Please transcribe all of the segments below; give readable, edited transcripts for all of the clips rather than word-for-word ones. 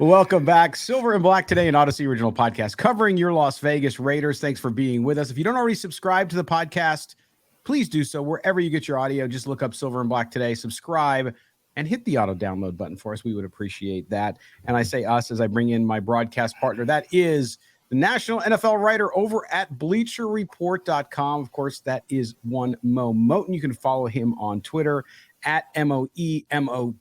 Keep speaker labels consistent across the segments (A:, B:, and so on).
A: Welcome back. Silver and Black today, an Odyssey original podcast covering your Las Vegas Raiders. Thanks for being with us. If you don't already subscribe to the podcast, please do so wherever you get your audio. Just look up Silver and Black today, subscribe, and hit the auto download button for us. We would appreciate that. And I say us as I bring in my broadcast partner. That is the national NFL writer over at BleacherReport.com. Of course, that is one Moe Moton. You can follow him on Twitter at MoeMoton.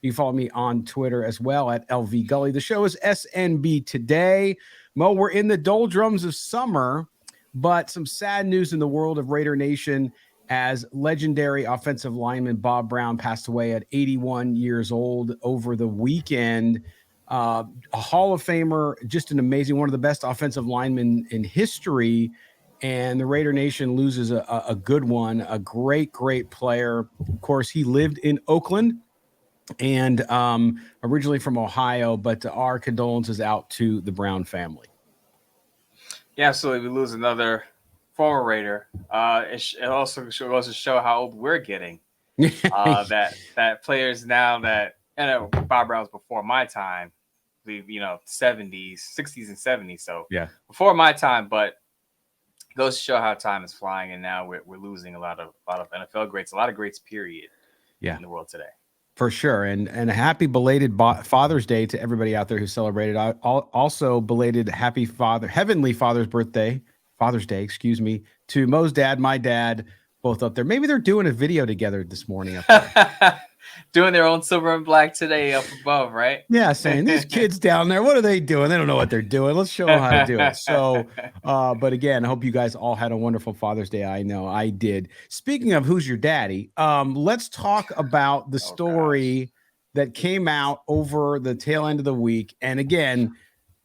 A: You can follow me on Twitter as well at LV Gully. The show is SNB Today. Mo, we're in the doldrums of summer, but some sad news in the world of Raider Nation as legendary offensive lineman Bob Brown passed away at 81 years old over the weekend. A Hall of Famer, just an amazing, one of the best offensive linemen in history. And the Raider Nation loses a good one, a great, great player. Of course, he lived in Oakland and originally from Ohio, but our condolences out to the Brown family.
B: Yeah, absolutely. We lose another former Raider. It also goes to show how old we're getting. That players now that, Bob Brown was before my time, 70s, 60s and 70s. So
A: yeah,
B: before my time, but it goes to show how time is flying, and now we're losing a lot of NFL greats, a lot of greats, period, in the world today.
A: For sure. And a happy belated Father's Day to everybody out there who celebrated. Also belated Heavenly Father's Day, to Mo's dad, my dad, both up there. Maybe they're doing a video together this morning up there.
B: Doing their own Silver and Black today up above, right?
A: Yeah, saying these kids down there, what are they doing? They don't know what they're doing. Let's show them how to do it. So, but again, I hope you guys all had a wonderful Father's Day. I know I did. Speaking of who's your daddy, let's talk about the story that came out over the tail end of the week. And again,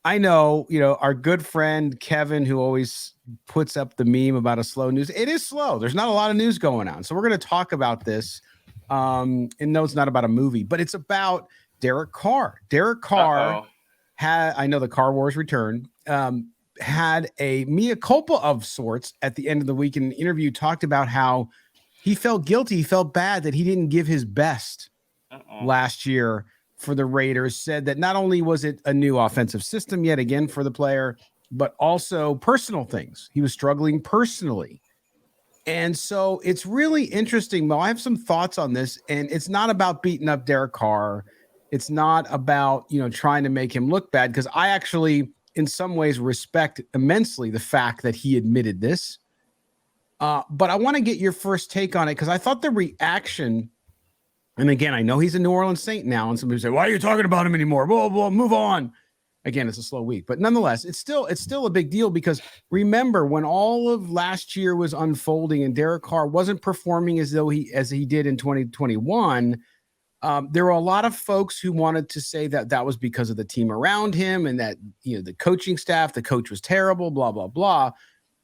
A: I know, our good friend Kevin, who always puts up the meme about a slow news. It is slow. There's not a lot of news going on. So we're going to talk about this. And no, it's not about a movie, but it's about Derek Carr. Derek Carr I know the Carr Wars return, had a mea culpa of sorts at the end of the week. In an interview, talked about how he felt guilty. He felt bad that he didn't give his best last year for the Raiders. Said that not only was it a new offensive system yet again for the player, but also personal things. He was struggling personally. And so it's really interesting, Mo. I have some thoughts on this, and it's not about beating up Derek Carr. It's not about, trying to make him look bad, because I actually, in some ways, respect immensely the fact that he admitted this. But I want to get your first take on it, because I thought the reaction, and again, I know he's a New Orleans Saint now, and somebody say, why are you talking about him anymore? Whoa, move on. Again, it's a slow week, but nonetheless, it's still a big deal, because remember when all of last year was unfolding and Derek Carr wasn't performing as he did in 2021. There were a lot of folks who wanted to say that was because of the team around him and that, the coaching staff, the coach was terrible, blah, blah, blah.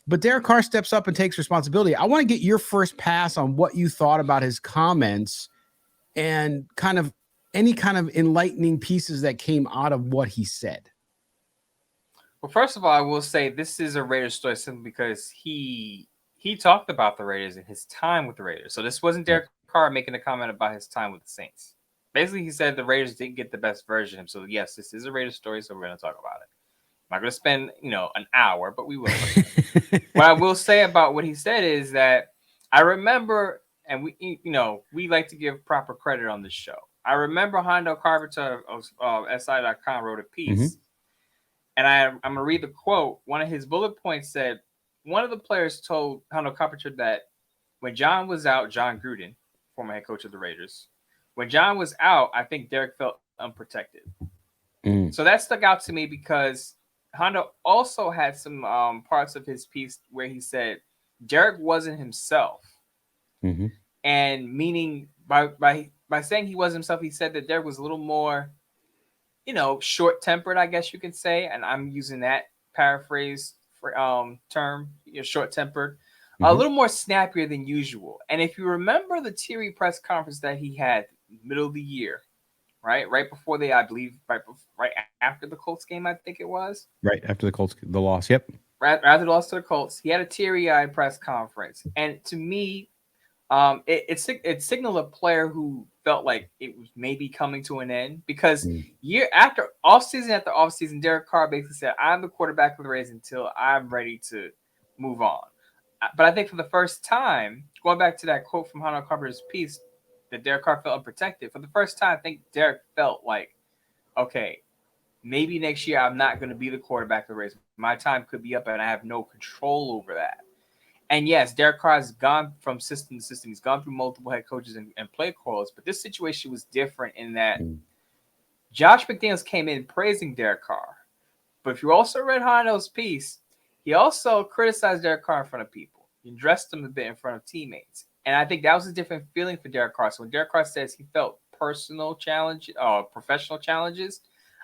A: But Derek Carr steps up and takes responsibility. I want to get your first pass on what you thought about his comments and any kind of enlightening pieces that came out of what he said.
B: Well, first of all, I will say this is a Raiders story simply because he talked about the Raiders and his time with the Raiders. So this wasn't Derek Carr making a comment about his time with the Saints. Basically, he said the Raiders didn't get the best version of him. So yes, this is a Raiders story, so we're going to talk about it. I'm not going to spend, an hour, but we will. What I will say about what he said is that I remember, and we like to give proper credit on this show. I remember Hondo Carpenter of SI.com wrote a piece, and I'm going to read the quote. One of his bullet points said, one of the players told Hondo Carpenter that when John was out, John Gruden, former head coach of the Raiders, when John was out, I think Derek felt unprotected. So that stuck out to me because Hondo also had some parts of his piece where he said Derek wasn't himself. And meaning by saying he wasn't himself, he said that Derek was a little more, short-tempered, I guess you could say. And I'm using that paraphrase term, short-tempered. A little more snappier than usual. And if you remember the teary press conference that he had middle of the year, right before right after the Colts game, I think it was.
A: Right after the loss, yep.
B: Right after the loss to the Colts, he had a teary-eyed press conference. And to me, It signaled a player who felt like it was maybe coming to an end because
A: Mm.
B: year after offseason, Derek Carr basically said, "I'm the quarterback of the Rays until I'm ready to move on." But I think for the first time, going back to that quote from Hannah Carpenter's piece, that Derek Carr felt unprotected. For the first time, I think Derek felt like, okay, maybe next year I'm not going to be the quarterback of the Rays. My time could be up, and I have no control over that. And yes, Derek Carr has gone from system to system. He's gone through multiple head coaches and play calls, but this situation was different in that Josh McDaniels came in praising Derek Carr. But if you also read Hondo's piece, he also criticized Derek Carr in front of people. He dressed him a bit in front of teammates. And I think that was a different feeling for Derek Carr. So when Derek Carr says he felt professional challenges,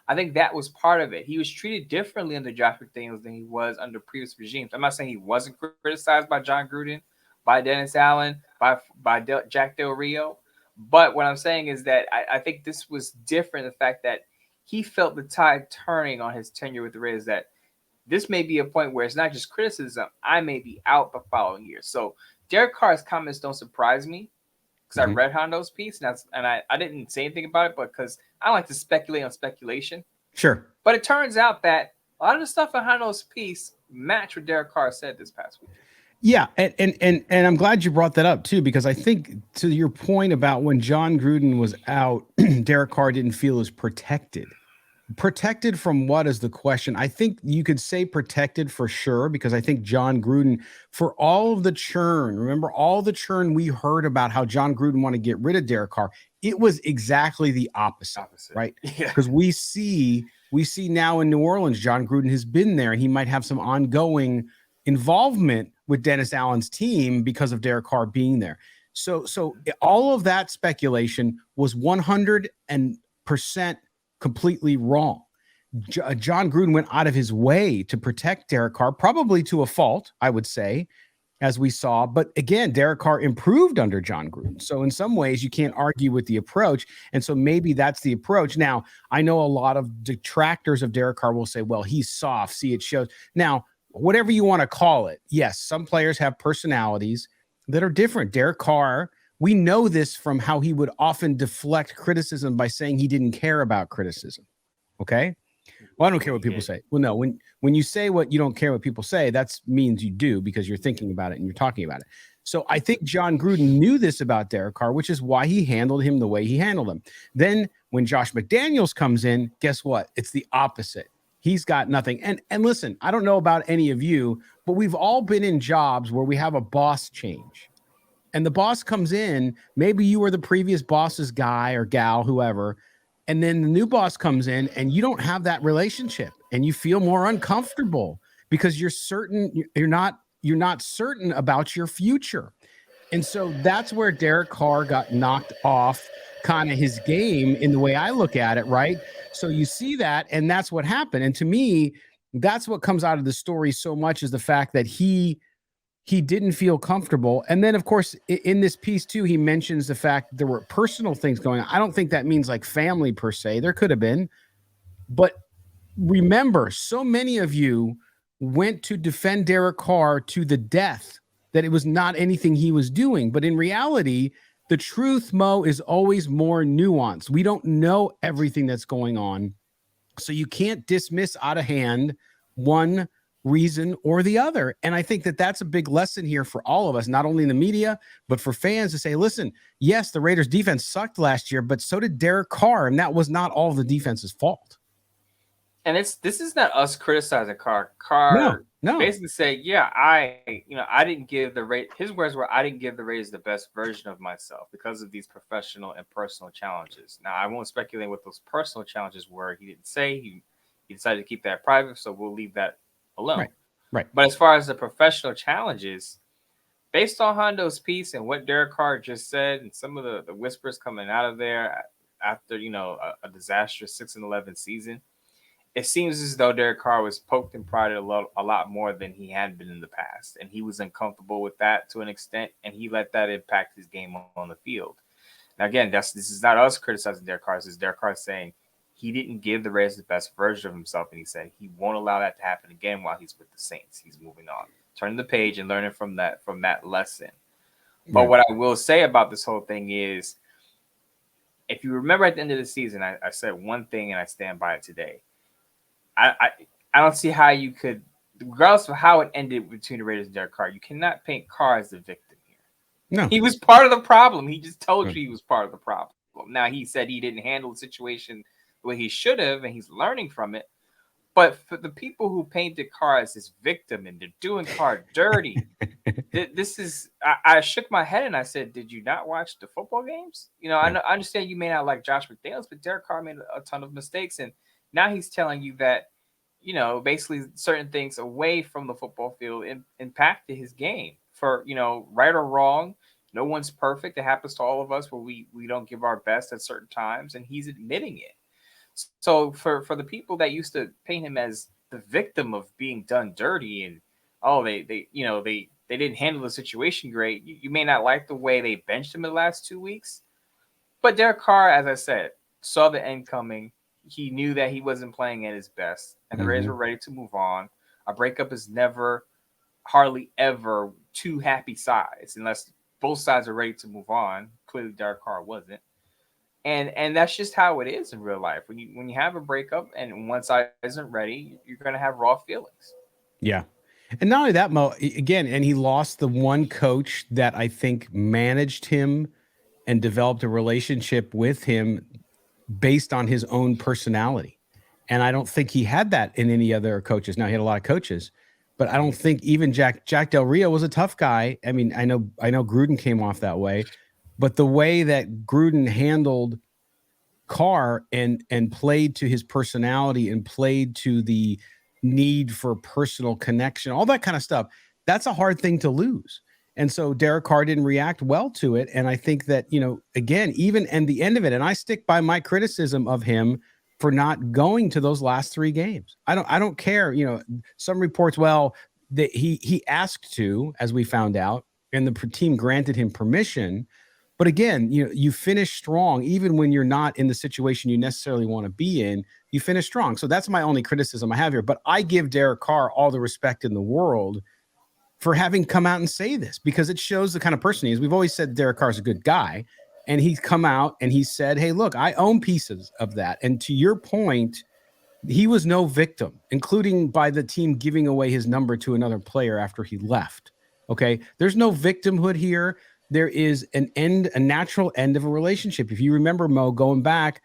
B: I think that was part of it. He was treated differently under Josh McDaniels than he was under previous regimes. I'm not saying he wasn't criticized by John Gruden, by Dennis Allen, by Jack Del Rio. But what I'm saying is that I think this was different. The fact that he felt the tide turning on his tenure with the Rays, that this may be a point where it's not just criticism. I may be out the following year. So Derek Carr's comments don't surprise me because I read Hondo's piece and I didn't say anything about it, but because I like to speculate on speculation.
A: Sure.
B: But it turns out that a lot of the stuff in Hondo's piece matched what Derek Carr said this past week.
A: Yeah, and I'm glad you brought that up too, because I think to your point about when John Gruden was out, Derek Carr didn't feel as protected. Protected from what is the question? I think you could say protected for sure, because I think John Gruden, for all of the churn, remember all the churn we heard about how John Gruden wanted to get rid of Derek Carr, it was exactly the opposite. Right?
B: Yeah.
A: Because we see now in New Orleans, John Gruden has been there. He might have some ongoing involvement with Dennis Allen's team because of Derek Carr being there. So all of that speculation was 100% completely wrong. John Gruden went out of his way to protect Derek Carr, probably to a fault, I would say, as we saw. But again, Derek Carr improved under John Gruden. So in some ways, you can't argue with the approach. And so maybe that's the approach. Now, I know a lot of detractors of Derek Carr will say, well, he's soft. See, it shows. Now, whatever you want to call it, yes, some players have personalities that are different. Derek Carr, we know this from how he would often deflect criticism by saying he didn't care about criticism. Okay? Well, I don't care what people say. Well, no, when you say what you don't care what people say, that means you do, because you're thinking about it and you're talking about it. So I think John Gruden knew this about Derek Carr, which is why he handled him the way he handled him. Then when Josh McDaniels comes in, guess what? It's the opposite. He's got nothing. And listen, I don't know about any of you, but we've all been in jobs where we have a boss change. And the boss comes in, maybe you were the previous boss's guy or gal, whoever, and then the new boss comes in and you don't have that relationship and you feel more uncomfortable because you're not certain about your future. And so that's where Derek Carr got knocked off kind of his game in the way I look at it, right? So you see that, and that's what happened. And to me, that's what comes out of the story so much, is the fact that he didn't feel comfortable. And then, of course, in this piece too, he mentions the fact that there were personal things going on. I don't think that means like family per se. There could have been. But remember, so many of you went to defend Derek Carr to the death, that it was not anything he was doing. But in reality, the truth, Mo, is always more nuanced. We don't know everything that's going on. So you can't dismiss out of hand one reason or the other. And I think that that's a big lesson here for all of us, not only in the media, but for fans, to say, listen, yes, the Raiders defense sucked last year, but so did Derek Carr. And that was not all of the defense's fault.
B: And this is not us criticizing Carr. Carr basically said, yeah, I didn't give the Raiders, his words were, I didn't give the Raiders the best version of myself because of these professional and personal challenges. Now, I won't speculate what those personal challenges were. He didn't say. He decided to keep that private, so we'll leave that alone.
A: Right.
B: But as far as the professional challenges, based on Hondo's piece and what Derek Carr just said, and some of the whispers coming out of there after a disastrous 6-11 season, it seems as though Derek Carr was poked and prodded a lot more than he had been in the past, and he was uncomfortable with that to an extent, and he let that impact his game on the field. Now, again, this is not us criticizing Derek Carr. This is Derek Carr saying he didn't give the Raiders the best version of himself, and he said he won't allow that to happen again while he's with the Saints. He's moving on, turning the page and learning from that lesson. But what I will say about this whole thing is, if you remember at the end of the season, I said one thing and I stand by it today. I don't see how you could, regardless of how it ended between the Raiders and Derek Carr, you cannot paint Carr as the victim here.
A: No.
B: He was part of the problem. He just told you he was part of the problem. Now, he said he didn't handle the situation the way he should have, and he's learning from it. But for the people who painted Carr as his victim and they're doing Carr dirty, this is, I shook my head and I said, did you not watch the football games? I understand you may not like Josh McDaniels, but Derek Carr made a ton of mistakes. And now he's telling you that, basically certain things away from the football field impacted his game for, right or wrong. No one's perfect. It happens to all of us where we don't give our best at certain times, and he's admitting it. So for the people that used to paint him as the victim of being done dirty and they didn't handle the situation great, you may not like the way they benched him in the last 2 weeks. But Derek Carr, as I said, saw the end coming. He knew that he wasn't playing at his best, and the Raiders were ready to move on. A breakup is never, hardly ever, two happy sides unless both sides are ready to move on. Clearly, Derek Carr wasn't. And that's just how it is in real life. When you have a breakup and one side isn't ready, you're going to have raw feelings.
A: Yeah. And not only that, Mo, again, and he lost the one coach that I think managed him and developed a relationship with him based on his own personality. And I don't think he had that in any other coaches. Now, he had a lot of coaches, but I don't think even Jack Del Rio was a tough guy. I mean, I know Gruden came off that way, but the way that Gruden handled Carr and played to his personality and played to the need for personal connection, all that kind of stuff, that's a hard thing to lose. And so Derek Carr didn't react well to it. And I think that, again, even at the end of it, and I stick by my criticism of him for not going to those last 3 games. I don't care. Some reports, that he asked to, as we found out, and the team granted him permission. But again, you finish strong, even when you're not in the situation you necessarily want to be in, you finish strong. So that's my only criticism I have here. But I give Derek Carr all the respect in the world for having come out and say this, because it shows the kind of person he is. We've always said Derek Carr's a good guy, and he's come out and he said, hey, look, I own pieces of that. And to your point, he was no victim, including by the team giving away his number to another player after he left. Okay. There's no victimhood here. There is a natural end of a relationship. If you remember, Mo, going back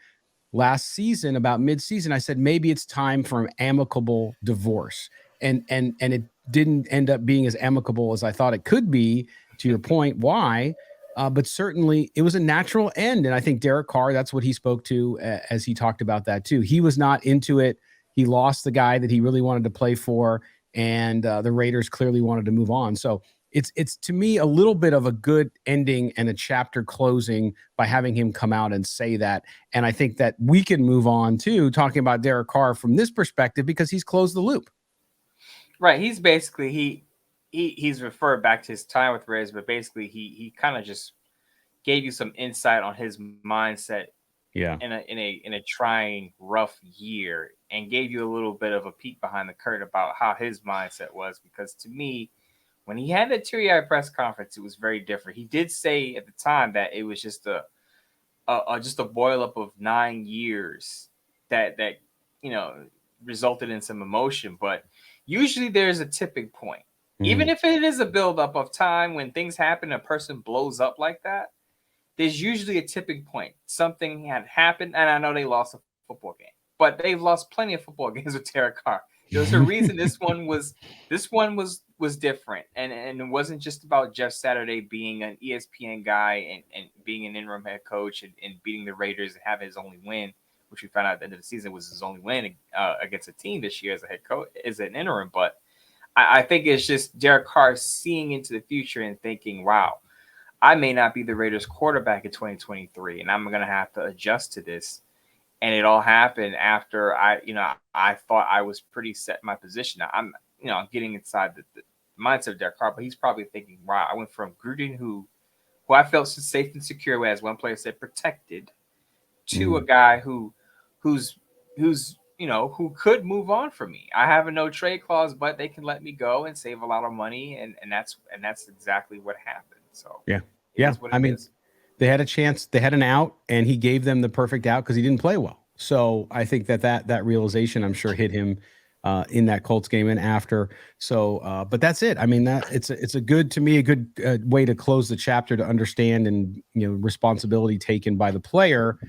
A: last season, about mid-season, I said maybe it's time for an amicable divorce. And it didn't end up being as amicable as I thought it could be, to your point. Why? But certainly it was a natural end. And I think Derek Carr, that's what he spoke to as he talked about that too. He was not into it. He lost the guy that he really wanted to play for. And the Raiders clearly wanted to move on. So it's to me a little bit of a good ending and a chapter closing by having him come out and say that. And I think that we can move on to talking about Derek Carr from this perspective, because he's closed the loop.
B: Right. He's basically, he's referred back to his time with Raiders, but basically he kind of just gave you some insight on his mindset in a trying, rough year, and gave you a little bit of a peek behind the curtain about how his mindset was. Because to me, when he had that teary-eyed press conference, it was very different. He did say at the time that it was just a boil up of 9 years that resulted in some emotion. But usually there's a tipping point. Even if it is a buildup of time, when things happen, a person blows up like that, there's usually a tipping point. Something had happened, and I know they lost a football game, but they've lost plenty of football games with Derek Carr. There's a reason this one was different, and it wasn't just about Jeff Saturday being an ESPN guy and being an interim head coach and beating the Raiders and having his only win, which we found out at the end of the season was his only win against a team this year as a head coach, as an interim. But I think it's just Derek Carr seeing into the future and thinking, wow, I may not be the Raiders quarterback in 2023, and I'm going to have to adjust to this. And it all happened after I thought I was pretty set in my position. I'm getting inside the mindset of Derek Carr, but he's probably thinking, wow, I went from Gruden, who I felt safe and secure with, as one player said, protected, to a guy who could move on from me. I have a no trade clause, but they can let me go and save a lot of money, and that's exactly what happened. So
A: yeah.
B: It is what it is.
A: They had a chance, they had an out, and he gave them the perfect out because he didn't play well. So I think that realization, I'm sure, hit him in that Colts game and after. So, but that's it. I mean, that it's a good way to close the chapter, to understand and responsibility taken by the player,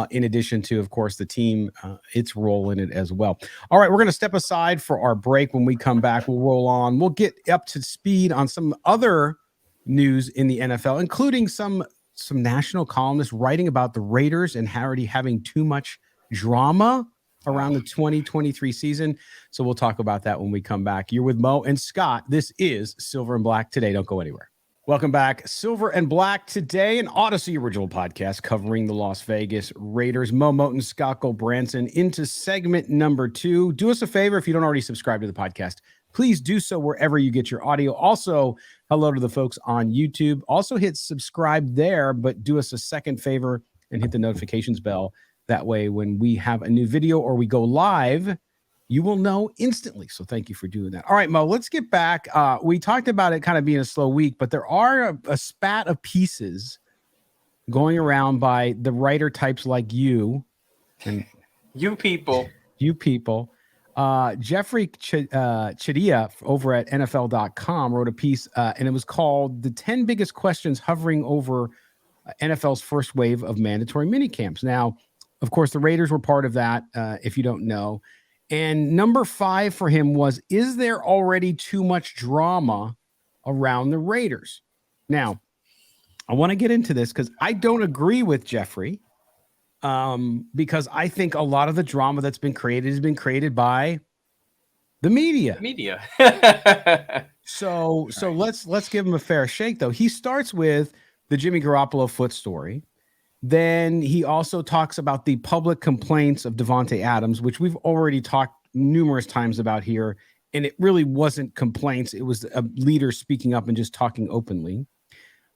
A: in addition to, of course, the team, its role in it as well. All right, we're going to step aside for our break. When we come back, we'll roll on. We'll get up to speed on some other news in the NFL, including some national columnists writing about the Raiders and already having too much drama around the 2023 season. So we'll talk about that when we come back. You're with Mo and Scott. This is Silver and Black Today. Don't go anywhere. Welcome back. Silver and Black Today, an Odyssey original podcast covering the Las Vegas Raiders. Moe Moton, Scott Gulbransen, into segment number 2. Do us a favor, if you don't already subscribe to the podcast, please do so wherever you get your audio. Also, hello to the folks on YouTube. Also hit subscribe there, but do us a second favor and hit the notifications bell. That way, when we have a new video or we go live, you will know instantly. So thank you for doing that. All right, Mo, let's get back. We talked about it kind of being a slow week, but there are a spat of pieces going around by the writer types like you and
B: you people.
A: Jeffrey Chidia over at NFL.com wrote a piece, and it was called "The 10 Biggest Questions Hovering Over NFL's First Wave of Mandatory Minicamps." Now, of course, the Raiders were part of that, if you don't know. And number 5 for him was, is there already too much drama around the Raiders? Now, I want to get into this because I don't agree with Jeffrey, because I think a lot of the drama that's been created has been created by the media. So let's give him a fair shake, though. He starts with the Jimmy Garoppolo foot story. Then he also talks about the public complaints of Davante Adams, which we've already talked numerous times about here. And it really wasn't complaints. It was a leader speaking up and just talking openly.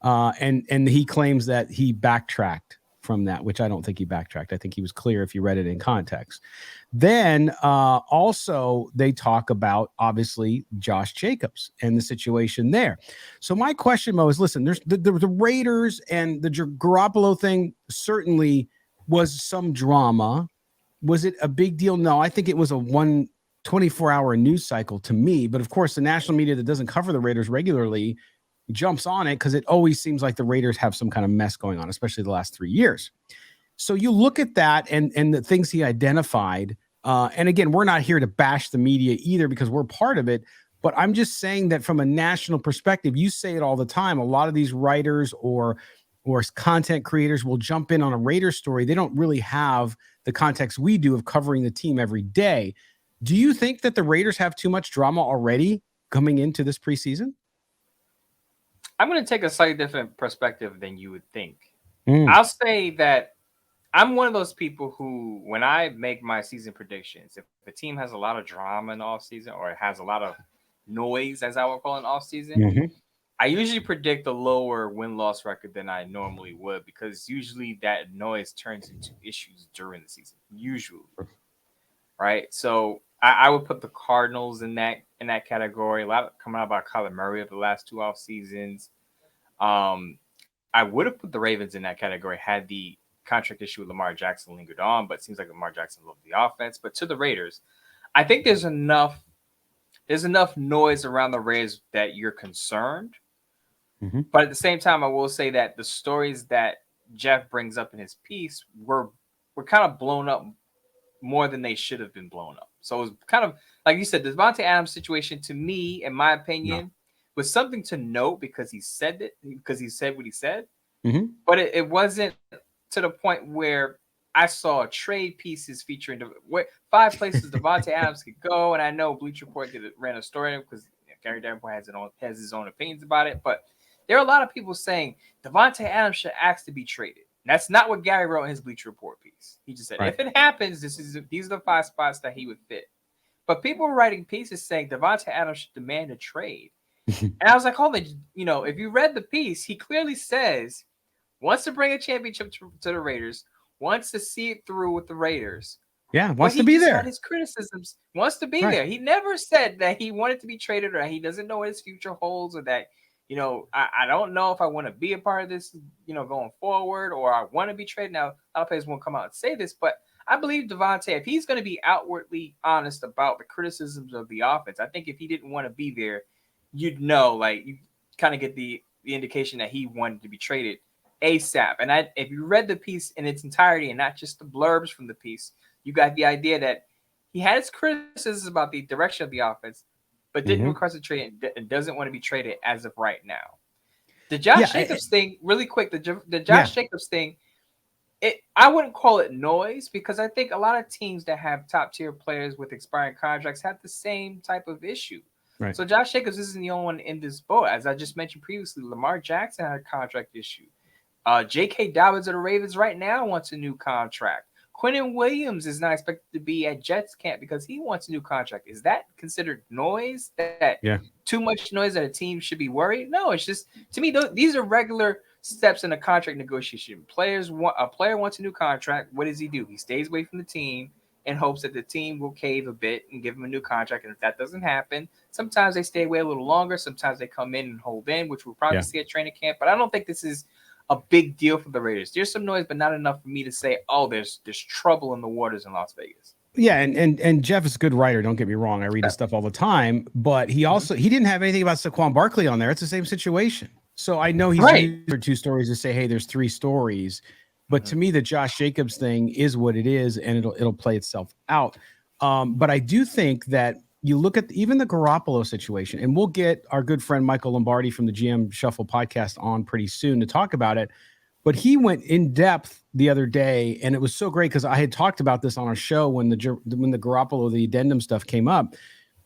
A: And he claims that he backtracked from that, which I don't think he backtracked. I think he was clear if you read it in context. Then also they talk about, obviously, Josh Jacobs and the situation there. So my question, Mo, is, listen, there's the Raiders and the Garoppolo thing certainly was some drama. Was it a big deal? No, I think it was a 24-hour news cycle to me. But of course, the national media that doesn't cover the Raiders regularly jumps on it because it always seems like the Raiders have some kind of mess going on, especially the last 3 years. So you look at that and the things he identified. And again, we're not here to bash the media either because we're part of it. But I'm just saying that from a national perspective, you say it all the time. A lot of these writers or content creators will jump in on a Raiders story. They don't really have the context we do of covering the team every day. Do you think that the Raiders have too much drama already coming into this preseason?
B: I'm going to take a slightly different perspective than you would think. I'll say that I'm one of those people who, when I make my season predictions, if the team has a lot of drama in the offseason, or it has a lot of noise, as I would call it, in offseason, I usually predict a lower win-loss record than I normally would, because usually that noise turns into issues during the season, usually. Right? So I would put the Cardinals in that category. A lot coming out about Kyler Murray over the last 2 off seasons. I would have put the Ravens in that category had the contract issue with Lamar Jackson lingered on, but it seems like Lamar Jackson loved the offense. But to the Raiders, I think there's enough noise around the Raiders that you're concerned. But at the same time, I will say that the stories that Jeff brings up in his piece were kind of blown up more than they should have been blown up. So it was kind of, like you said, the Davante Adams situation, to me, in my opinion, was something to note because he said what he said. But it wasn't to the point where I saw trade pieces featuring 5 places Davante Adams could go. And I know Bleacher Report ran a story because Gary Davenport has his own opinions about it. But there are a lot of people saying Davante Adams should ask to be traded. That's not what Gary wrote in his Bleacher Report piece. He just said, if it happens, these are the 5 spots that he would fit. But people were writing pieces saying Davante Adams should demand a trade. And I was like, hold on, if you read the piece, he clearly says wants to bring a championship to the Raiders, wants to see it through with the Raiders.
A: Yeah, wants to be there.
B: His criticisms, wants to be there. He never said that he wanted to be traded or that he doesn't know what his future holds or that I don't know if I want to be a part of this, going forward, or I want to be traded. Now, a lot of players won't come out and say this, but I believe Devontae, if he's going to be outwardly honest about the criticisms of the offense, I think if he didn't want to be there, you'd know, like, you kind of get the indication that he wanted to be traded ASAP. And if you read the piece in its entirety and not just the blurbs from the piece, you got the idea that he had his criticisms about the direction of the offense, but didn't request a trade and doesn't want to be traded as of right now. The Josh Jacobs thing, really quick, the Josh Jacobs thing, I wouldn't call it noise, because I think a lot of teams that have top tier players with expiring contracts have the same type of issue. Right. So Josh Jacobs isn't the only one in this boat. As I just mentioned previously, Lamar Jackson had a contract issue. J.K. Dobbins of the Ravens right now wants a new contract. Quinnen Williams is not expected to be at Jets camp because he wants a new contract. Is that considered noise? Too much noise that a team should be worried? No, it's just, to me, these are regular steps in a contract negotiation. A player wants a new contract. What does he do? He stays away from the team in hopes that the team will cave a bit and give him a new contract. And if that doesn't happen, sometimes they stay away a little longer. Sometimes they come in and hold in, which we'll probably see at training camp. But I don't think this is a big deal for the Raiders. There's some noise, but not enough for me to say, oh, there's trouble in the waters in Las Vegas.
A: Yeah, and Jeff is a good writer. Don't get me wrong. I read his stuff all the time, but he didn't have anything about Saquon Barkley on there. It's the same situation. So I know he's used for two stories to say, hey, there's three stories. But to me, the Josh Jacobs thing is what it is, and it'll play itself out. But I do think that you look at even the Garoppolo situation, and we'll get our good friend Michael Lombardi from the GM Shuffle podcast on pretty soon to talk about it. But he went in depth the other day, and it was so great because I had talked about this on our show when the Garoppolo, the addendum stuff came up,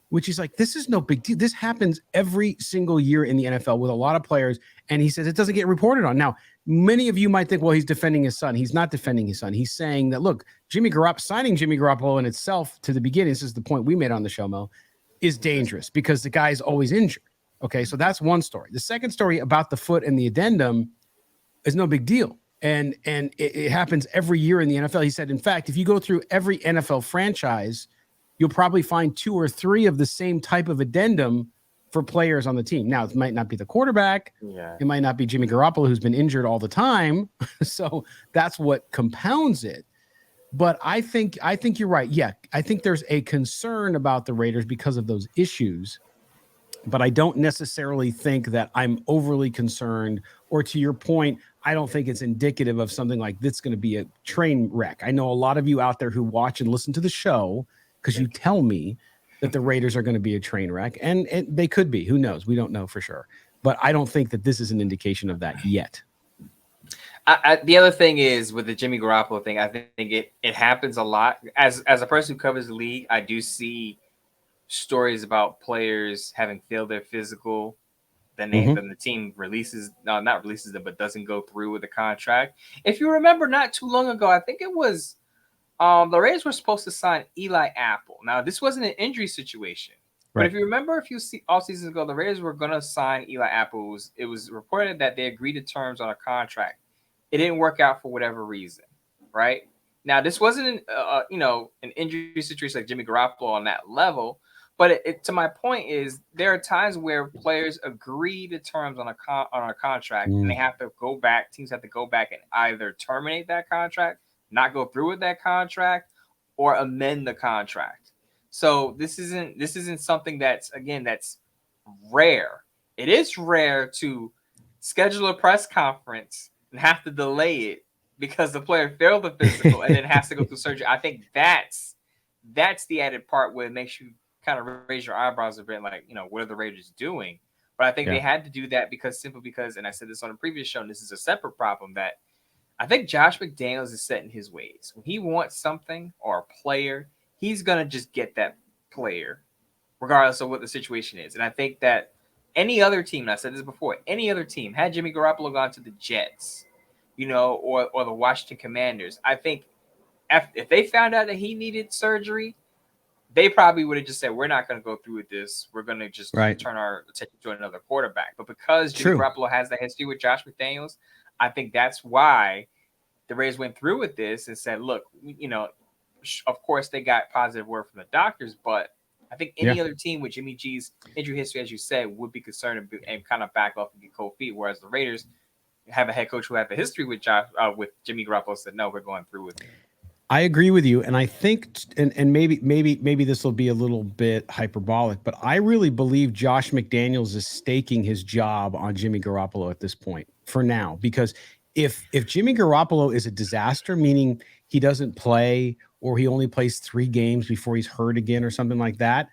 A: which he's like, this is no big deal. This happens every single year in the NFL with a lot of players. And he says it doesn't get reported on. Now, many of you might think, well, he's defending his son. He's not defending his son. He's saying that, look, signing Jimmy Garoppolo in itself to the beginning, this is the point we made on the show, Mo, is dangerous because the guy's always injured. Okay, so that's one story. The second story about the foot and the addendum is no big deal. And it happens every year in the NFL. He said, in fact, if you go through every NFL franchise, you'll probably find 2 or 3 of the same type of addendum for players on the team. Now, it might not be the quarterback. Yeah. It might not be Jimmy Garoppolo, who's been injured all the time. So that's what compounds it. But I think you're right. Yeah, I think there's a concern about the Raiders because of those issues. But I don't necessarily think that I'm overly concerned, or to your point, I don't think it's indicative of something like this going to be a train wreck. I know a lot of you out there who watch and listen to the show because you tell me that the Raiders are going to be a train wreck, and they could be. Who knows? We don't know for sure. But I don't think that this is an indication of that yet.
B: The other thing is with the Jimmy Garoppolo thing, I think it happens a lot. As a person who covers the league, I do see stories about players having failed their physical, then the team not releases them, but doesn't go through with the contract. If you remember, not too long ago, I think it was the Raiders were supposed to sign Eli Apple. Now, this wasn't an injury situation, but if you remember a few off seasons ago, the Raiders were going to sign Eli Apple. It was reported that they agreed to terms on a contract. It didn't work out for whatever reason, right? Now, this wasn't an injury situation like Jimmy Garoppolo on that level. But to my point is, there are times where players agree to terms on a contract, and they have to go back. Teams have to go back and either terminate that contract, not go through with that contract, or amend the contract. So this isn't something that's rare. It is rare to schedule a press conference and have to delay it because the player failed the physical and then has to go through surgery. I think that's the added part where it makes you kind of raise your eyebrows a bit, like, what are the Raiders doing? But I think they had to do that simply because, and I said this on a previous show, and this is a separate problem, that I think Josh McDaniels is set in his ways. When he wants something or a player, he's going to just get that player, regardless of what the situation is. And I think that any other team, and I said this before, any other team, had Jimmy Garoppolo gone to the Jets, or the Washington Commanders, I think if they found out that he needed surgery, they probably would have just said, we're not going to go through with this. We're going to just turn our attention to another quarterback. But because Jimmy Garoppolo has that history with Josh McDaniels, I think that's why the Raiders went through with this and said, look, of course they got positive word from the doctors, but I think any other team with Jimmy G's injury history, as you said, would be concerned and kind of back off and get cold feet. Whereas the Raiders have a head coach who had the history with Jimmy Garoppolo said, no, we're going through with it.
A: I agree with you, and I think, and maybe this will be a little bit hyperbolic, but I really believe Josh McDaniels is staking his job on Jimmy Garoppolo at this point for now, because if Jimmy Garoppolo is a disaster, meaning he doesn't play or he only plays 3 games before he's hurt again or something like that,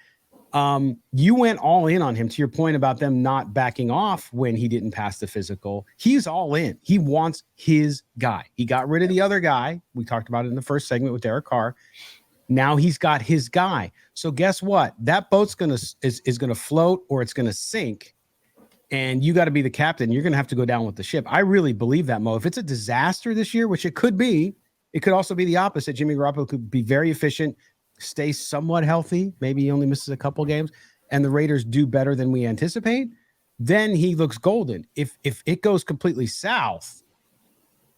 A: you went all in on him. To your point about them not backing off when he didn't pass the physical, he's all in. He wants his guy. He got rid of the other guy. We talked about it in the first segment with Derek Carr. Now he's got his guy. So guess what? That boat's is gonna float or it's gonna sink. And you got to be the captain. You're gonna have to go down with the ship. I really believe that, Mo. If it's a disaster this year, which it could be, it could also be the opposite. Jimmy Garoppolo could be very efficient, stay somewhat healthy, maybe he only misses a couple games, and the Raiders do better than we anticipate, then he looks golden. If it goes completely south,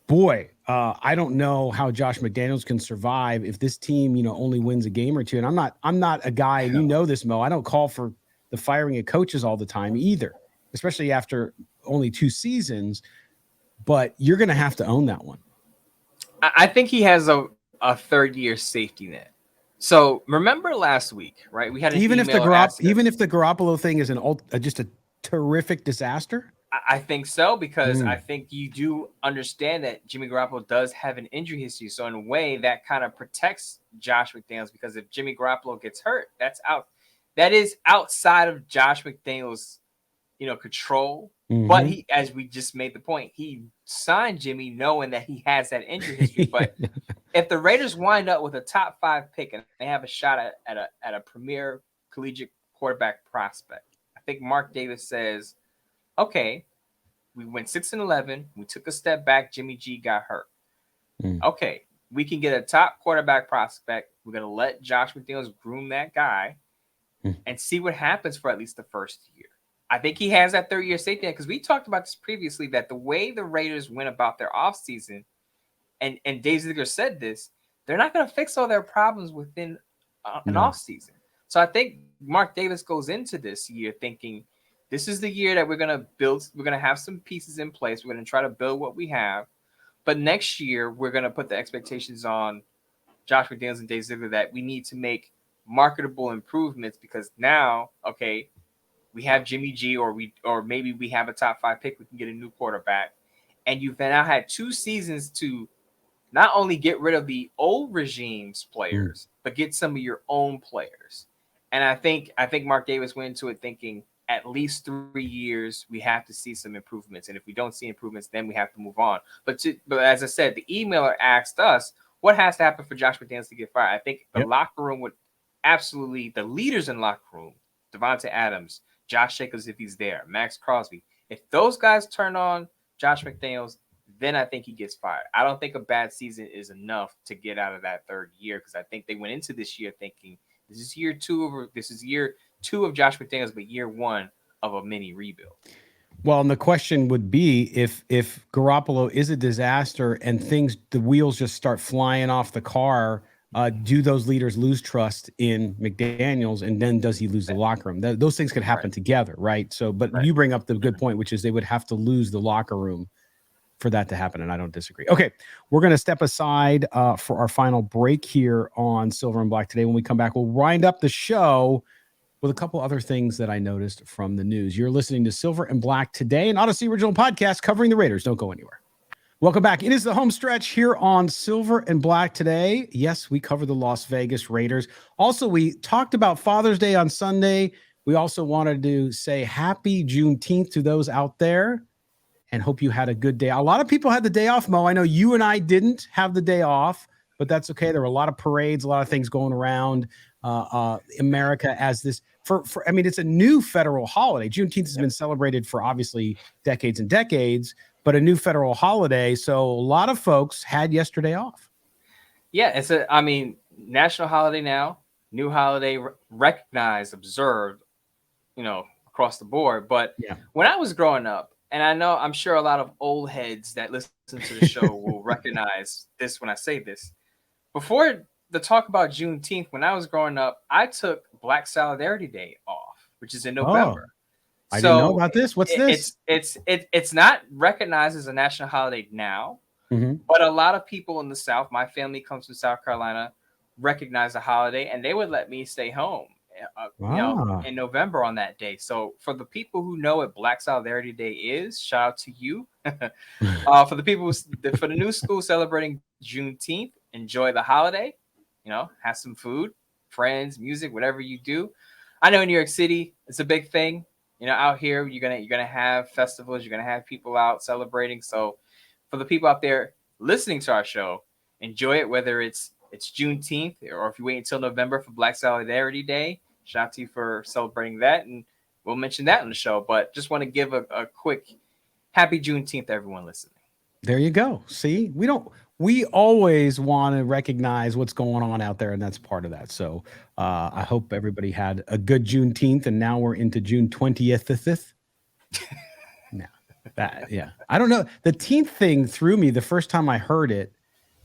A: boy, I don't know how Josh McDaniels can survive if this team, only wins a game or two. And I'm not a guy, and you know this, Mo, I don't call for the firing of coaches all the time either, especially after only 2 seasons, but you're going to have to own that one.
B: I think he has a 3rd-year safety net. So remember last week, right? We had an
A: even if the Garoppolo thing is just a terrific disaster.
B: I think so, because I think you do understand that Jimmy Garoppolo does have an injury history. So in a way, that kind of protects Josh McDaniels, because if Jimmy Garoppolo gets hurt, that is outside of Josh McDaniels' control. But he, as we just made the point, he signed Jimmy knowing that he has that injury history. But if the Raiders wind up with a top 5 pick and they have a shot at a premier collegiate quarterback prospect, I think Mark Davis says, okay, we went 6-11. We took a step back. Jimmy G got hurt. Okay, we can get a top quarterback prospect. We're going to let Josh McDaniels groom that guy and see what happens for at least the first year. I think he has that 3rd-year safety net, because we talked about this previously, that the way the Raiders went about their offseason, and Dave Ziegler said this, they're not going to fix all their problems within an offseason. So I think Mark Davis goes into this year thinking, this is the year that we're going to build. We're going to have some pieces in place. We're going to try to build what we have. But next year, we're going to put the expectations on Josh McDaniels and Dave Ziegler that we need to make marketable improvements, because now, okay, we have Jimmy G, or maybe we have a top 5 pick. We can get a new quarterback, and you've now had 2 seasons to not only get rid of the old regime's players, but get some of your own players. And I think Mark Davis went into it thinking at least 3 years we have to see some improvements, and if we don't see improvements, then we have to move on. But as I said, the emailer asked us what has to happen for Josh McDaniels to get fired. I think the locker room would absolutely, the leaders in locker room, Devontae Adams, Josh Jacobs, if he's there, Max Crosby. If those guys turn on Josh McDaniels, then I think he gets fired. I don't think a bad season is enough to get out of that 3rd year, because I think they went into this year thinking this is year 2 of Josh McDaniels, but year 1 of a mini rebuild.
A: Well, and the question would be if Garoppolo is a disaster and the wheels just start flying off the car, do those leaders lose trust in McDaniels, and then does he lose the locker room? Those things could happen together, right? So, but you bring up the good point, which is they would have to lose the locker room for that to happen, and I don't disagree. Okay, we're going to step aside for our final break here on Silver and Black today. When we come back, we'll wind up the show with a couple other things that I noticed from the news. You're listening to Silver and Black today, an Odyssey original podcast covering the Raiders. Don't go anywhere. Welcome back. It is the home stretch here on Silver and Black today. Yes, we cover the Las Vegas Raiders. Also, we talked about Father's Day on Sunday. We also wanted to say happy Juneteenth to those out there and hope you had a good day. A lot of people had the day off, Mo. I know you and I didn't have the day off, but that's okay. There were a lot of parades, a lot of things going around America as this. I mean, it's a new federal holiday. Juneteenth has been celebrated for obviously decades and decades, but a new federal holiday. So a lot of folks had yesterday off.
B: Yeah, it's national holiday now, new holiday, recognized, observed, across the board. But when I was growing up, and I'm sure a lot of old heads that listen to the show will recognize this when I say this. Before the talk about Juneteenth, when I was growing up, I took Black Solidarity Day off, which is in November.
A: Oh, I didn't know about this. What's this?
B: It's not recognized as a national holiday now, but a lot of people in the South, my family comes from South Carolina, recognize the holiday, and they would let me stay home, in November on that day. So for the people who know what Black Solidarity Day is, shout out to you. For the new school celebrating Juneteenth, enjoy the holiday. Have some food, friends, music, whatever you do. I know in New York City, it's a big thing. Out here, you're gonna have festivals, you're gonna have people out celebrating. So for the people out there listening to our show, enjoy it, whether it's Juneteenth or if you wait until November for Black Solidarity Day. Shout out to you for celebrating that, and we'll mention that on the show. But just want to give a quick happy Juneteenth to everyone listening.
A: There you go. See, we always want to recognize what's going on out there, and that's part of that. So I hope everybody had a good Juneteenth, and now we're into June 20th. I don't know. The teenth thing threw me the first time I heard it,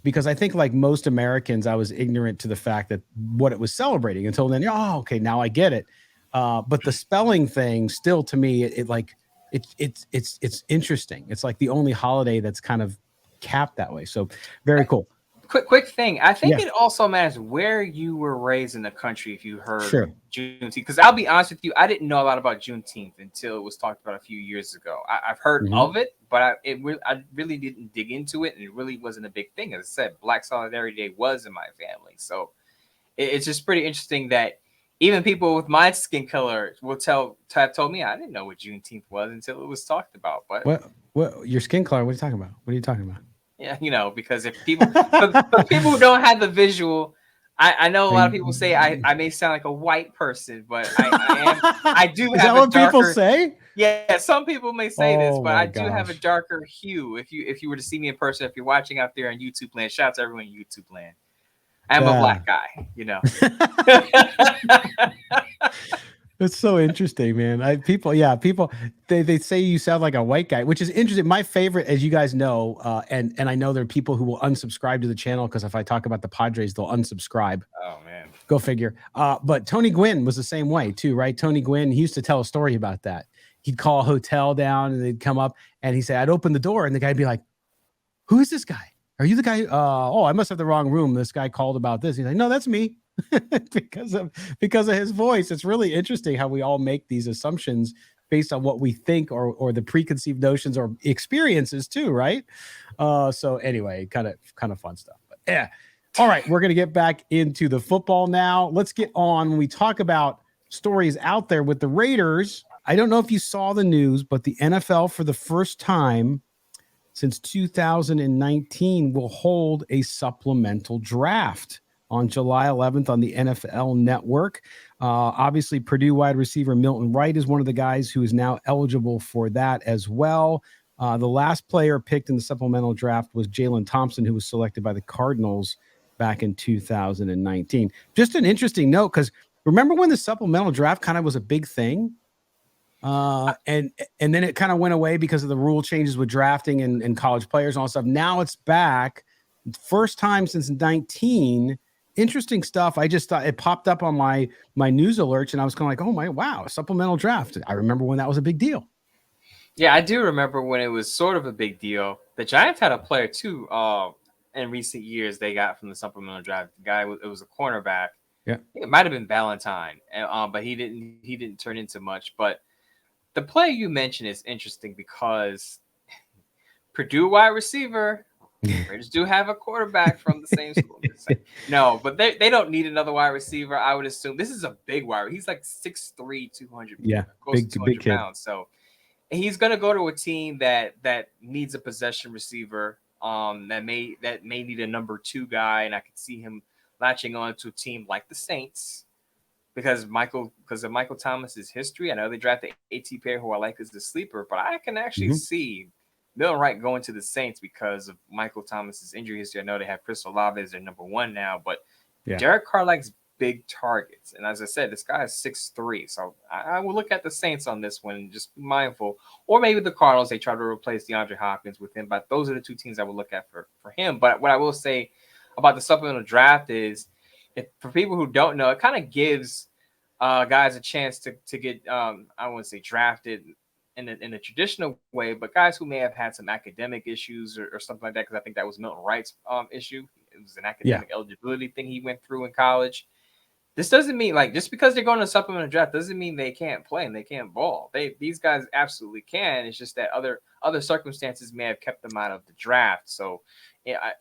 A: because I think, like most Americans, I was ignorant to the fact that what it was celebrating until then. Oh, okay, now I get it. But the spelling thing, still, to me, it's interesting. It's like the only holiday that's kind of capped that way. So very cool.
B: Quick thing. I think it also matters where you were raised in the country if you heard Juneteenth. Because I'll be honest with you, I didn't know a lot about Juneteenth until it was talked about a few years ago. I've heard of it, but I really didn't dig into it, and it really wasn't a big thing. As I said, Black Solidarity Day was in my family. So it's just pretty interesting that even people with my skin color have told me I didn't know what Juneteenth was until it was talked about. But
A: what your skin color? What are you talking about? What are you talking about?
B: Yeah, because if people, for people who don't have the visual, I know a lot of people say I may sound like a white person, but I do.
A: Is that what people say?
B: Yeah, some people may say this, but I do have a darker hue. If you were to see me in person, if you're watching out there on YouTube land, shout out to everyone in YouTube land. I'm a black guy,
A: It's so interesting, man. People, they say you sound like a white guy, which is interesting. My favorite, as you guys know, and I know there are people who will unsubscribe to the channel because if I talk about the Padres, they'll unsubscribe.
B: Oh man,
A: go figure. But Tony Gwynn was the same way too, right? Tony Gwynn, he used to tell a story about that. He'd call a hotel down and they'd come up and he said, I'd open the door and the guy'd be like, "Who is this guy? Are you the guy? I must have the wrong room. This guy called about this." He's like, "No, that's me." because of his voice. It's really interesting how we all make these assumptions based on what we think or the preconceived notions or experiences too, right? So anyway, kind of fun stuff. But yeah. All right, we're gonna get back into the football now. Let's get on when we talk about stories out there with the Raiders. I don't know if you saw the news, but the NFL for the first time since 2019 will hold a supplemental draft on July 11th on the NFL Network. Obviously, Purdue wide receiver Milton Wright is one of the guys who is now eligible for that as well. The last player picked in the supplemental draft was Jalen Thompson, who was selected by the Cardinals back in 2019. Just an interesting note, because remember when the supplemental draft kind of was a big thing? And then it kind of went away because of the rule changes with drafting and college players and all that stuff. Now it's back. First time since 19. Interesting stuff. I just thought it popped up on my news alerts and I was kind of like, wow, supplemental draft. I remember when that was a big deal.
B: Yeah, I do remember when it was sort of a big deal. The Giants had a player too in recent years they got from the supplemental draft. The guy, it was a cornerback.
A: Yeah.
B: It might have been Valentine, but he didn't turn into much. But the player you mentioned is interesting because Purdue wide receiver, Raiders do have a quarterback from the same school. No, but they don't need another wide receiver. I would assume this is a big wide. He's like 6'3", 200.
A: Yeah,
B: close
A: big,
B: to 200
A: big kid.
B: pounds. So he's going to go to a team that needs a possession receiver. That may need a number 2 guy, and I could see him latching on to a team like the Saints because of Michael Thomas's history. I know they drafted A.T. Perry, who I like as the sleeper, but I can actually see Milton Wright going to the Saints because of Michael Thomas's injury history. I know they have Chris Olave as their number 1 now, but Derek Carr likes big targets. And as I said, this guy is 6'3". So I will look at the Saints on this one and just be mindful. Or maybe the Cardinals, they try to replace DeAndre Hopkins with him. But those are the 2 teams I would look at for him. But what I will say about the supplemental draft is, for people who don't know, it kind of gives guys a chance to get I wouldn't say drafted in a traditional way, but guys who may have had some academic issues or something like that, because I think that was Milton Wright's issue. It was an
A: Yeah.
B: academic eligibility thing he went through in college. This doesn't mean, like, just because they're going to supplemental draft doesn't mean they can't play and they can't ball. These guys absolutely can. It's just that other circumstances may have kept them out of the draft. So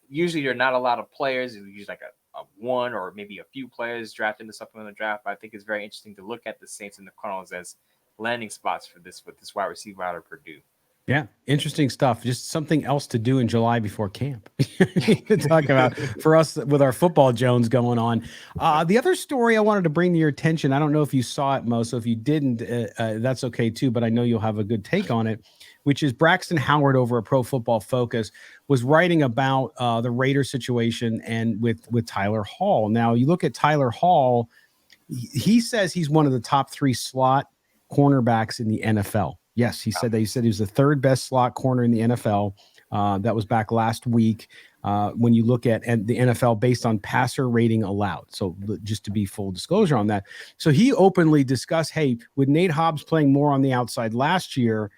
B: usually there are not a lot of players. It's usually like a one or maybe a few players drafted in the supplemental draft. But I think it's very interesting to look at the Saints and the Cardinals as landing spots for this with this wide receiver out of Purdue.
A: Yeah, interesting stuff. Just something else to do in July before camp to talk about for us with our football Jones going on. The other story I wanted to bring to your attention, I don't know if you saw it, Mo, so if you didn't, that's okay too, but I know you'll have a good take on it, which is Braxton Howard over at Pro Football Focus was writing about the Raiders situation and with Tyler Hall. Now, you look at Tyler Hall, he says he's one of the top 3 slot cornerbacks in the NFL. Yes, he said he was the 3rd best slot corner in the NFL. That was back last week. When you look at the NFL based on passer rating allowed. So just to be full disclosure on that. So he openly discussed, hey, with Nate Hobbs playing more on the outside last year,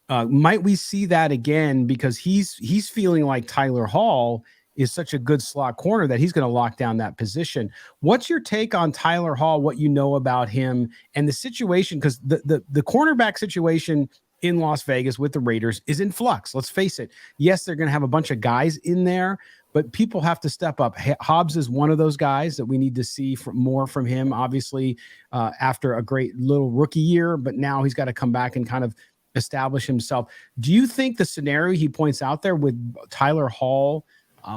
A: might we see that again? Because he's feeling like Tyler Hall is such a good slot corner that he's going to lock down that position. What's your take on Tyler Hall, what you know about him and the situation? Because the cornerback situation in Las Vegas with the Raiders is in flux. Let's face it. Yes, they're going to have a bunch of guys in there, but people have to step up. Hobbs is one of those guys that we need to see more from him, obviously, after a great little rookie year, but now he's got to come back and kind of establish himself. Do you think the scenario he points out there with Tyler Hall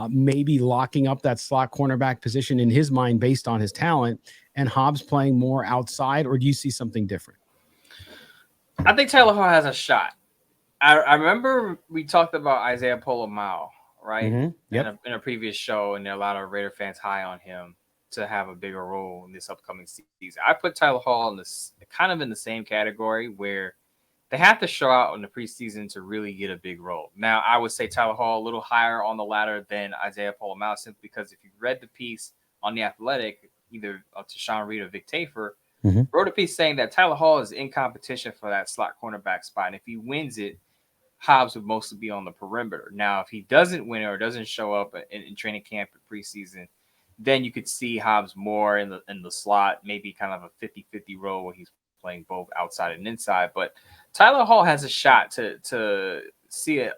A: maybe locking up that slot cornerback position in his mind based on his talent and Hobbs playing more outside, or do you see something different?
B: I think Tyler Hall has a shot. I remember we talked about Isaiah Polamalu, right?
A: Mm-hmm. Yep.
B: In a previous show, and there are a lot of Raider fans high on him to have a bigger role in this upcoming season. I put Tyler Hall in this kind of in the same category where they have to show out in the preseason to really get a big role. Now, I would say Tyler Hall a little higher on the ladder than Isaiah Polamalu, simply because if you read the piece on The Athletic, either to Sean Reed or Vic Tafer, wrote a piece saying that Tyler Hall is in competition for that slot cornerback spot. And if he wins it, Hobbs would mostly be on the perimeter. Now, if he doesn't win it or doesn't show up in training camp or preseason, then you could see Hobbs more in the slot, maybe kind of a 50-50 role where he's playing both outside and inside. But Tyler Hall has a shot to see a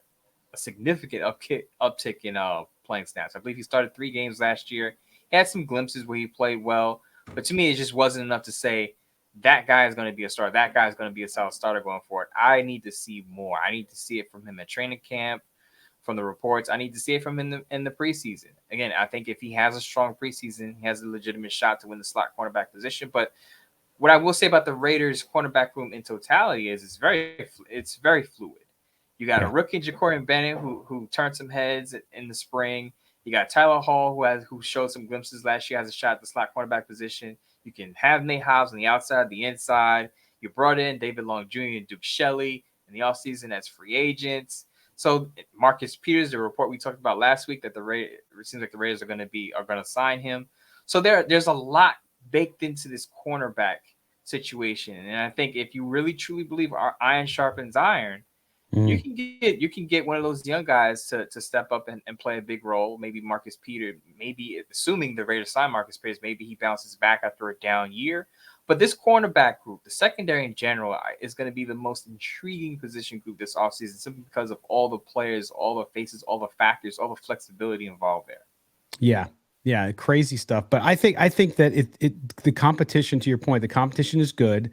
B: significant uptick in playing snaps. I believe he started 3 games last year. He had some glimpses where he played well, but to me, it just wasn't enough to say that guy is going to be a starter. That guy is going to be a solid starter going forward. I need to see more. I need to see it from him at training camp, from the reports. I need to see it from him in the preseason. Again, I think if he has a strong preseason, he has a legitimate shot to win the slot cornerback position. But what I will say about the Raiders cornerback room in totality is it's very fluid. You got a rookie, Jacorian Bennett, who turned some heads in the spring. You got Tyler Hall, who showed some glimpses last year, has a shot at the slot cornerback position. You can have Nate Hobbs on the outside, the inside. You brought in David Long Jr. and Duke Shelley in the offseason as free agents. So Marcus Peters, the report we talked about last week, that it seems like the Raiders are going to sign him. So there's a lot baked into this cornerback situation, and I think if you really truly believe our iron sharpens iron, you can get one of those young guys to step up and play a big role. Maybe Marcus Peters, maybe assuming the Raiders sign Marcus Peters, maybe he bounces back after a down year. But this cornerback group, the secondary in general, is going to be the most intriguing position group this offseason, simply because of all the players, all the faces, all the factors, all the flexibility involved there.
A: Yeah, crazy stuff. But I think that the competition, to your point, the competition is good.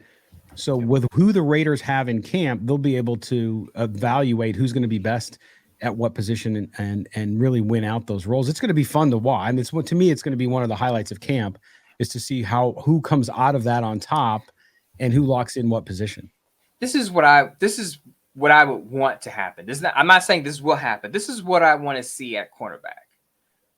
A: So with who the Raiders have in camp, they'll be able to evaluate who's going to be best at what position and really win out those roles. It's going to be fun to watch. I mean, to me, it's going to be one of the highlights of camp is to see who comes out of that on top and who locks in what position.
B: This is what I would want to happen. I'm not saying this will happen. This is what I want to see at cornerback.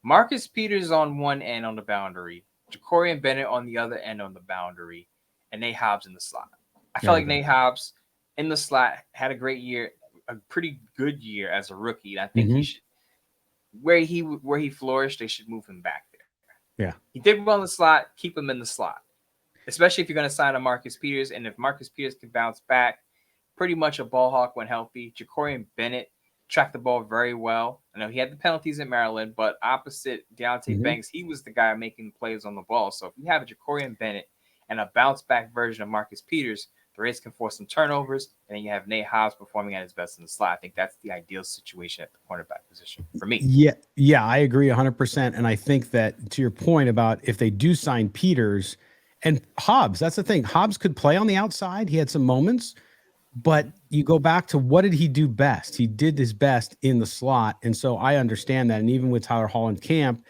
B: Marcus Peters on one end on the boundary, Jacorian Bennett on the other end on the boundary, and Nate Hobbs in the slot. I felt like Nate Hobbs in the slot had a great year, a pretty good year as a rookie. And I think he should, where he flourished, they should move him back there.
A: Yeah,
B: he did well in the slot. Keep him in the slot. especially if you're going to sign a Marcus Peters. And if Marcus Peters can bounce back, pretty much a ball hawk when healthy. Jacorian Bennett tracked the ball very well. I know he had the penalties in Maryland, but opposite Deontay Banks, he was the guy making plays on the ball. So if you have a Jacorian Bennett and a bounce back version of Marcus Peters, the Rays can force some turnovers, and then you have Nate Hobbs performing at his best in the slot. I think that's the ideal situation at the cornerback position for me.
A: Yeah, I agree 100%. And I think that to your point about if they do sign Peters and Hobbs, that's the thing. Hobbs could play on the outside. He had some moments, but you go back to what did he do best? He did his best in the slot. And so I understand that. And even with Tyler Hall in camp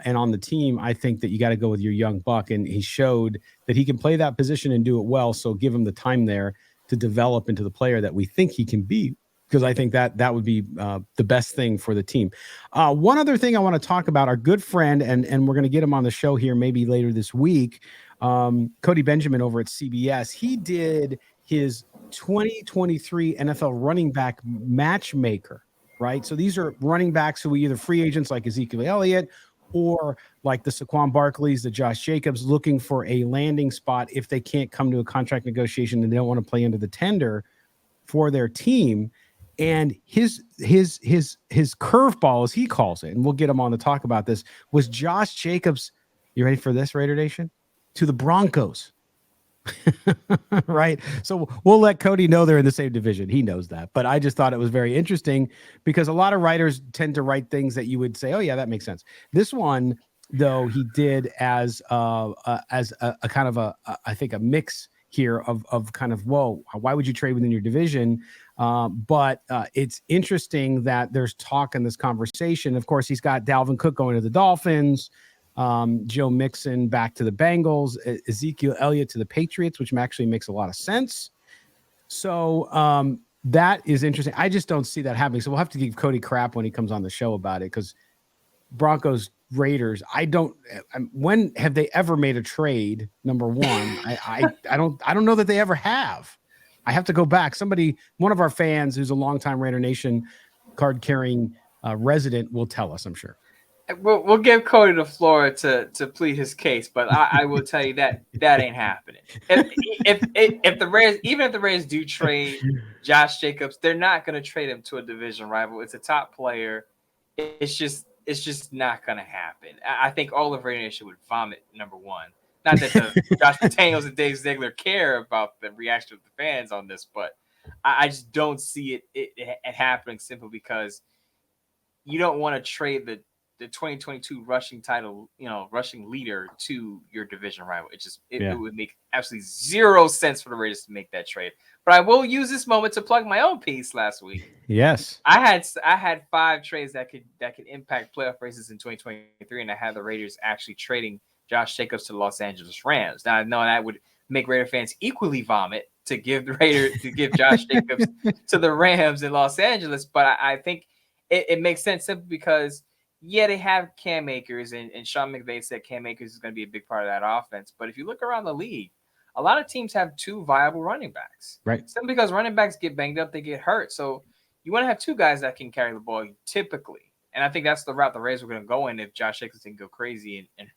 A: and on the team, I think that you got to go with your young buck. And he showed that he can play that position and do it well. So give him the time there to develop into the player that we think he can be, because I think that would be the best thing for the team. One other thing I want to talk about, our good friend, and we're going to get him on the show here maybe later this week, Cody Benjamin over at CBS. He did his 2023 NFL running back matchmaker, right? So these are running backs who are either free agents like Ezekiel Elliott or like the Saquon Barkleys, the Josh Jacobs, looking for a landing spot if they can't come to a contract negotiation and they don't want to play into the tender for their team. And his curveball, as he calls it, and we'll get him on to talk about this, was Josh Jacobs. You ready for this, Raider Nation? To the Broncos. Right. So we'll let Cody know they're in the same division. He knows that. But I just thought it was very interesting because a lot of writers tend to write things that you would say, oh, yeah, that makes sense. This one, though, he did as a kind of I think a mix here of kind of, whoa, why would you trade within your division? But it's interesting that there's talk in this conversation. Of course, he's got Dalvin Cook going to the Dolphins, Joe Mixon back to the Bengals, Ezekiel Elliott to the Patriots, which actually makes a lot of sense. So that is interesting. I just don't see that happening. So we'll have to give Cody crap when he comes on the show about it, because Broncos Raiders, when have they ever made a trade? Number one, I don't know that they ever have. I have to go back. One of our fans who's a longtime Raider Nation card carrying resident will tell us, I'm sure.
B: We'll give Cody the floor to plead his case, but I will tell you that ain't happening. If the Rays, even if the Rays do trade Josh Jacobs, they're not going to trade him to a division rival. It's a top player. It's just not going to happen. I think all of Raider Nation would vomit, number one. Not that the Josh McDaniels and Dave Ziegler care about the reaction of the fans on this, but I just don't see it happening simply because you don't want to trade the 2022 rushing title, rushing leader to your division rival. It would make absolutely zero sense for the Raiders to make that trade. But I will use this moment to plug my own piece last week.
A: Yes.
B: I had 5 trades that could impact playoff races in 2023, and I had the Raiders actually trading Josh Jacobs to the Los Angeles Rams. Now I know that would make Raider fans equally vomit to give Josh Jacobs to the Rams in Los Angeles, but I think it makes sense simply because they have Cam Akers, and Sean McVay said Cam Akers is going to be a big part of that offense. But if you look around the league, a lot of teams have 2 viable running backs.
A: Right.
B: Simply because running backs get banged up, they get hurt. So you want to have 2 guys that can carry the ball typically. And I think that's the route the Rays were going to go in if Josh Jacobs can go crazy and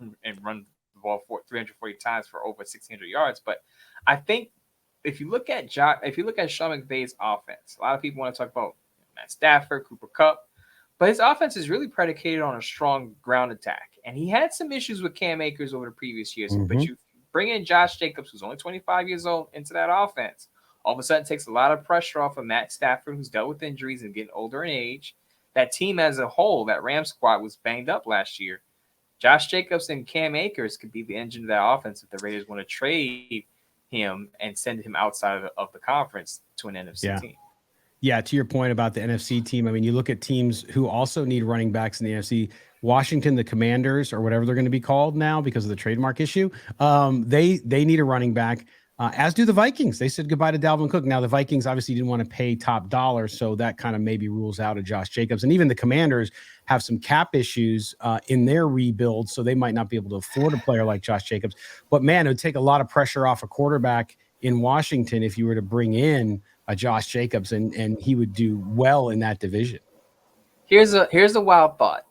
B: run the ball 340 times for over 600 yards. But I think if you look at Sean McVay's offense, a lot of people want to talk about Matt Stafford, Cooper Kupp. But his offense is really predicated on a strong ground attack. And he had some issues with Cam Akers over the previous years. Mm-hmm. But you bring in Josh Jacobs, who's only 25 years old, into that offense. All of a sudden, it takes a lot of pressure off of Matt Stafford, who's dealt with injuries and getting older in age. That team as a whole, that Rams squad, was banged up last year. Josh Jacobs and Cam Akers could be the engine of that offense if the Raiders want to trade him and send him outside of the conference to an NFC team.
A: Yeah, to your point about the NFC team, I mean, you look at teams who also need running backs in the NFC. Washington, the Commanders, or whatever they're going to be called now because of the trademark issue, they need a running back, as do the Vikings. They said goodbye to Dalvin Cook. Now, the Vikings obviously didn't want to pay top dollar, so that kind of maybe rules out a Josh Jacobs. And even the Commanders have some cap issues in their rebuild, so they might not be able to afford a player like Josh Jacobs. But, man, it would take a lot of pressure off a quarterback in Washington if you were to bring in a Josh Jacobs, and he would do well in that division.
B: Here's a wild thought.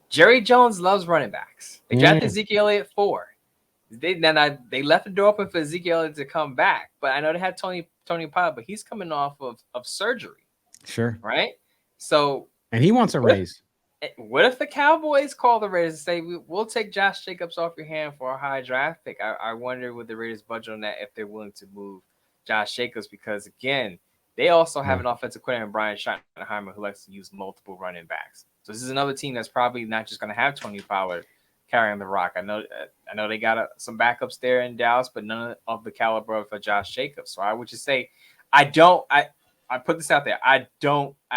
B: Jerry Jones loves running backs. They drafted Ezekiel Elliott 4. They left the door open for Ezekiel Elliott to come back, but I know they had Tony Pollard, but he's coming off of surgery.
A: Sure.
B: Right. So
A: and he wants a raise.
B: What if the Cowboys call the Raiders and say we'll take Josh Jacobs off your hand for a high draft pick? I wonder would the Raiders budget on that if they're willing to move Josh Jacobs, because again, they also have an offensive coordinator, Brian Schottenheimer, who likes to use multiple running backs. So this is another team that's probably not just going to have Tony Pollard carrying the rock. I know they got some backups there in Dallas, but none of the caliber of Josh Jacobs. So I would just say I put this out there. I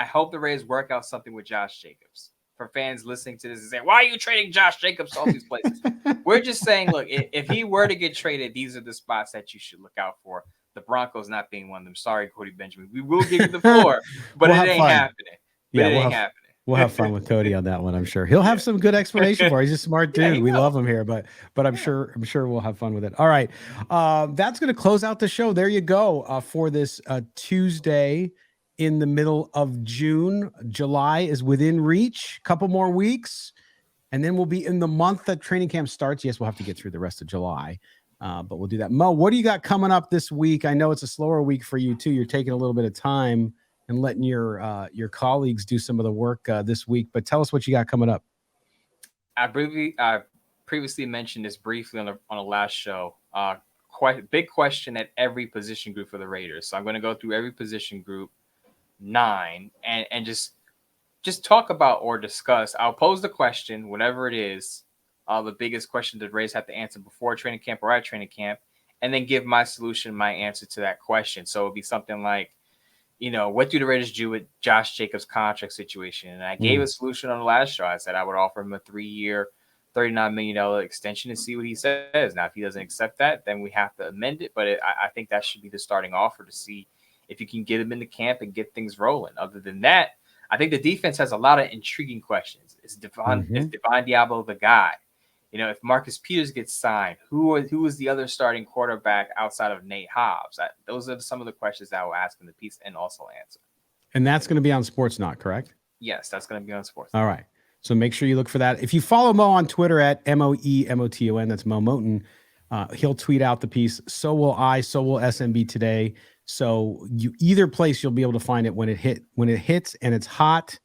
B: hope the Raiders work out something with Josh Jacobs. For fans listening to this and saying, why are you trading Josh Jacobs to all these places? We're just saying, look, if he were to get traded, these are the spots that you should look out for. The Broncos not being one of them. Sorry, Cody Benjamin. We will give you the floor, but it ain't happening.
A: We'll have fun with Cody on that one. I'm sure he'll have some good explanation for it. He's a smart dude. We love him here, but I'm sure we'll have fun with it. All right. That's going to close out the show. There you go for this Tuesday in the middle of June. July is within reach. Couple more weeks, and then we'll be in the month that training camp starts. Yes, we'll have to get through the rest of July, but we'll do that. Mo, what do you got coming up this week? I know it's a slower week for you too. You're taking a little bit of time and letting your colleagues do some of the work this week. But tell us what you got coming up.
B: I previously mentioned this briefly on the last show. Quite big question at every position group for the Raiders. So I'm going to go through every position group, 9, and just talk about or discuss. I'll pose the question, whatever it is, the biggest question the Raiders have to answer before training camp or at training camp, and then give my solution, my answer to that question. So it'll be something like, what do the Raiders do with Josh Jacobs' contract situation? And I gave a solution on the last show. I said I would offer him a 3-year, $39 million extension and see what he says. Now, if he doesn't accept that, then we have to amend it. But I think that should be the starting offer to see if you can get him into camp and get things rolling. Other than that, I think the defense has a lot of intriguing questions. Is Devon Diablo the guy? If Marcus Peters gets signed, who is the other starting quarterback outside of Nate Hobbs? Those are some of the questions that I will ask in the piece and also answer.
A: And that's going to be on Sports Knock, correct?
B: Yes, that's going to be on Sports
A: Knock. All right. So make sure you look for that. If you follow Mo on Twitter at MOEMOTON, that's Moe Moton, he'll tweet out the piece. So will I. So will SMB today. So either place you'll be able to find it when it hits and it's hot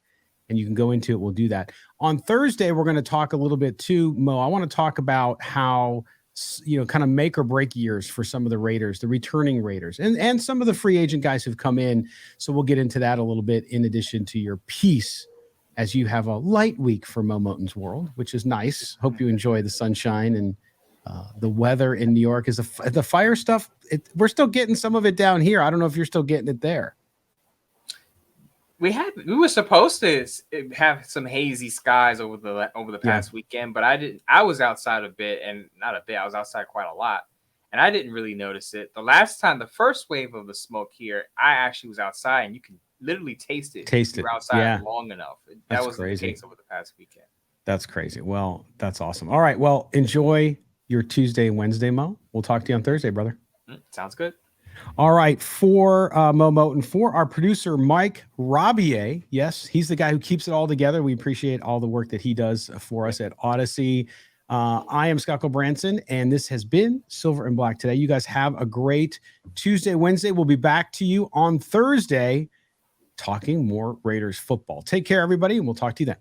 A: and you can go into it. We'll do that. On Thursday, we're going to talk a little bit too, Mo. I want to talk about how, kind of make or break years for some of the Raiders, the returning Raiders, and some of the free agent guys who've come in. So we'll get into that a little bit in addition to your piece, as you have a light week for Moe Moton's world, which is nice. Hope you enjoy the sunshine and the weather in New York. Is the fire stuff. We're still getting some of it down here. I don't know if you're still getting it there.
B: We were supposed to have some hazy skies over the past weekend, but I didn't. I was outside a bit, and not a bit. I was outside quite a lot, and I didn't really notice it. The first wave of the smoke here, I actually was outside, and you can literally taste it. You were outside long enough. That was crazy. The case over the past weekend.
A: That's crazy. Well, that's awesome. All right. Well, enjoy your Tuesday and Wednesday, Mo. We'll talk to you on Thursday, brother.
B: Sounds good.
A: All right, for Moe Moton, for our producer, Mike Robier. Yes, he's the guy who keeps it all together. We appreciate all the work that he does for us at Odyssey. I am Scott Gulbransen, and this has been Silver and Black today. You guys have a great Tuesday, Wednesday. We'll be back to you on Thursday talking more Raiders football. Take care, everybody, and we'll talk to you then.